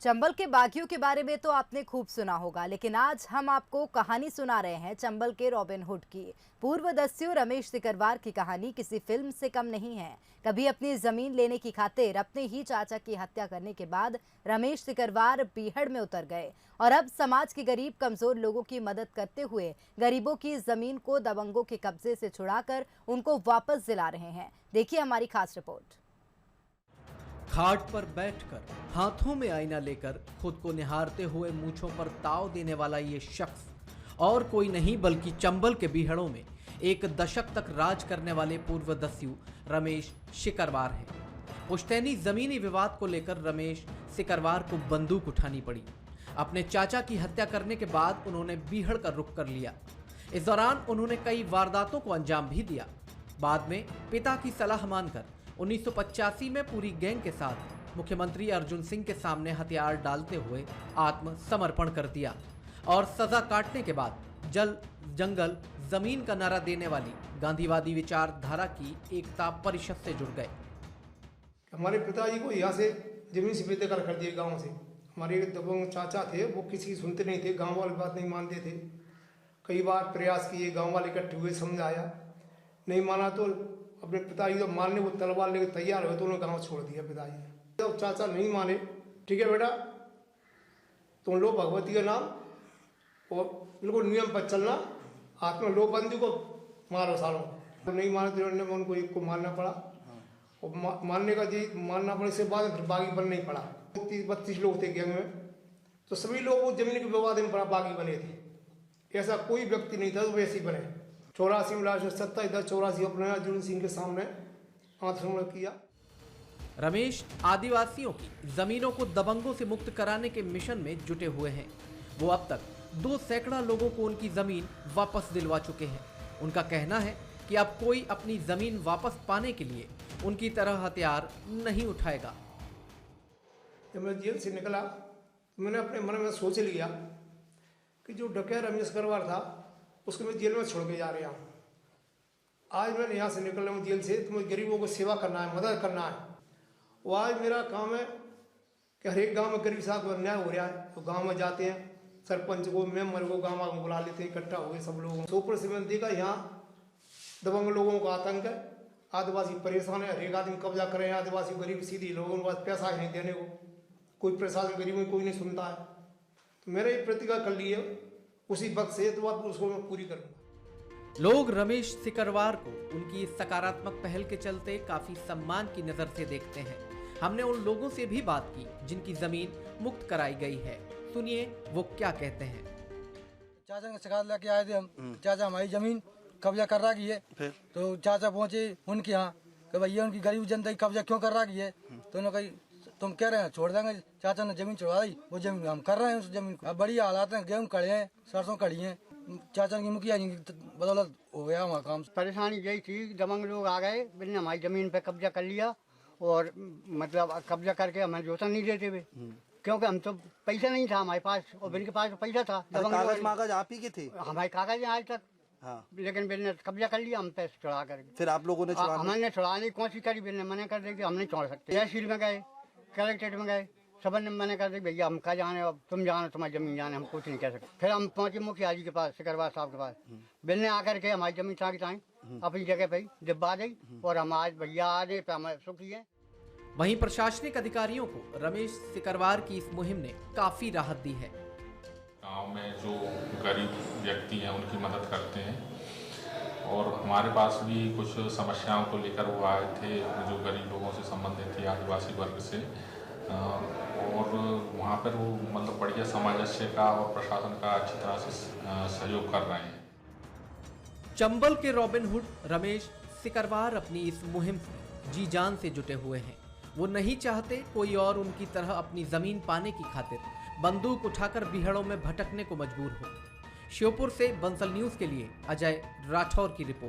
चंबल के बागियों के बारे में तो आपने खूब सुना होगा, लेकिन आज हम आपको कहानी सुना रहे हैं चंबल के रॉबिन हुड की। पूर्वदस्यु रमेश सिकरवार की कहानी किसी फिल्म से कम नहीं है। कभी अपनी जमीन लेने की खातिर अपने ही चाचा की हत्या करने के बाद रमेश सिकरवार बीहड़ में उतर गए और अब समाज के गरीब कमजोर लोगों की मदद करते हुए गरीबों की जमीन को दबंगों के कब्जे से छुड़ाकर उनको वापस दिला रहे हैं। देखिए हमारी खास रिपोर्ट। खाट पर बैठकर हाथों में आईना लेकर खुद को निहारते हुए मूंछों पर ताव देने वाला ये शख्स और कोई नहीं बल्कि चंबल के बीहड़ों में एक दशक तक राज करने वाले पूर्वदस्यु रमेश सिकरवार है। पुश्तैनी जमीनी विवाद को लेकर रमेश सिकरवार को बंदूक उठानी पड़ी। अपने चाचा की हत्या करने के बाद उन्होंने बीहड़ का रुख कर लिया। इस दौरान उन्होंने कई वारदातों को अंजाम भी दिया। बाद में पिता की सलाह मानकर 1985 में पूरी गैंग के साथ मुख्यमंत्री अर्जुन सिंह के सामने हथियार डालते हुए आत्मसमर्पण कर दिया और सजा काटने के बाद जंगल जमीन का नारा देने वाली गांधीवादी विचारधारा की एकता परिषद से जुड़ गए। हमारे पिताजी को यहाँ से जमीन से बेदखल कर दिए गांव से। हमारे दबंग चाचा थे, वो किसी की सुनते नहीं थे, गांव वाले बात नहीं मानते थे। कई बार प्रयास किए, गांव वाले इकट्ठे हुए, समझाया, नहीं माना तो अपने पिताजी तो मारने को तलवार लेकर तैयार हुए तो उन्होंने गांव छोड़ दिया पिताजी ने। जब चाचा नहीं माने, ठीक है बेटा तुम लो भगवती का नाम और बिल्कुल नियम पर चलना, हाथ में लो बंदी को मारो सालों। तो नहीं माने तो उन्होंने उनको एक को मारना पड़ा और मारना पड़े से बाद फिर बागी बनना ही पड़ा। 32 लोग थे गैंग में, तो सभी लोग वो जमीन के विवाद में बड़ा बागी बने थे। ऐसा कोई व्यक्ति नहीं था तो वैसे ही बने। 84 में 87 अपने अर्जुन सिंह के सामने आत्मसमर्पण किया। रमेश आदिवासियों की जमीनों को दबंगों से मुक्त कराने के मिशन में जुटे हुए हैं। वो अब तक 2 सैकड़ा लोगों को उनकी जमीन वापस दिलवा चुके हैं। उनका कहना है कि अब कोई अपनी जमीन वापस पाने के लिए उनकी तरह हथियार नहीं उठाएगा। जब मैं जेल से निकला तो मैंने अपने मन में सोच लिया कि जो डकैत रमेश सिकरवार था उसको मैं जेल में छोड़ के जा रहा हूँ। आज मैंने यहाँ से निकलना हूँ जेल से, तो मुझे गरीबों को सेवा करना है, मदद करना है। वो आज मेरा काम है कि हर एक गांव में गरीब साहब को अन्याय हो रहा है तो गांव में जाते हैं, सरपंच को, मेंबर को गांव में बुला लेते हैं, इकट्ठा हो गए सब लोग। सोपर से मैंने देखा यहाँ दबंग लोगों का आतंक है, आदिवासी परेशान है, हर एक आदमी कब्जा कर रहे हैं। आदिवासी गरीब सीधी लोगों के पास पैसा है नहीं देने को, कोई प्रशासन गरीबों को कोई नहीं सुनता है। तो मेरा ये प्रतिज्ञा कर ली है, उसी वक्त से तो उसको मैं पूरी करूंगा। लोग रमेश सिकरवार को उनकी सकारात्मक पहल के चलते काफी सम्मान की नजर से देखते हैं। हमने उन लोगों से भी बात की जिनकी जमीन मुक्त कराई गई है। सुनिए वो क्या कहते हैं। चाचा ने शिकायत लेके आए थे हम, चाचा हमारी जमीन कब्जा कर रखी है। तो चाचा पहुंचे उनके यहाँ कि भैया उनकी गरीब जनता की कब्जा क्यों कर रखी है। तो उन्होंने कही तुम कह रहे हैं छोड़ देंगे। चाचा ने जमीन छोड़ा दी, वो जमीन हम कर रहे हैं उस जमीन को। अब बड़ी हालात है, गेहूँ खड़े हैं, सरसों खड़ी है। चाचा की मुखिया जी की बदौलत हो गया हमारा काम। परेशानी यही थी, दबंग लोग आ गए, बिल्कुल हमारी जमीन पे कब्जा कर लिया और मतलब कब्जा करके हमें जोतन नहीं देते हुए, क्योंकि हम तो पैसा नहीं था हमारे पास और बिल के पास तो पैसा था। कागज आप ही के थे? हमारे कागज हैं आज तक। हाँ। लेकिन बिल ने कब्जा कर लिया, हम पैसे चढ़ा करके। फिर आप लोगों ने हमने छुड़ाने की कोशिश करी, बिल ने मना कर दी कि हम नहीं छोड़ सकते। तहसील में गए, कलेक्ट्रेट में गए, सब ने मना कर दी भैया हम कहा जाने, अब तुम जानो, तुम्हारी जमीन जाने, हम कुछ नहीं कह सकते। फिर हम पहुंचे मुखिया जी के पास, सिकरवार साहब के पास। बिल ने आकर के हमारी जमीन ताकि अपनी जगह पे दिब्बा दी और हम आज भैया आज पे हम सुखी है। वहीं प्रशासनिक अधिकारियों को रमेश सिकरवार की इस मुहिम ने काफी राहत दी है। गांव में जो गरीब व्यक्ति हैं उनकी मदद करते हैं और हमारे पास भी कुछ समस्याओं को लेकर वो आए थे जो गरीब लोगों से संबंधित थे, आदिवासी वर्ग से। और वहाँ पर वो मतलब बढ़िया सामंजस्य का और प्रशासन का अच्छी तरह से सहयोग कर रहे हैं। चंबल के रॉबिन हुड रमेश सिकरवार अपनी इस मुहिम से जी जान से जुटे हुए हैं। वो नहीं चाहते कोई और उनकी तरह अपनी जमीन पाने की खातिर बंदूक उठाकर बीहड़ों में भटकने को मजबूर हो। श्योपुर से बंसल न्यूज के लिए अजय राठौर की रिपोर्ट।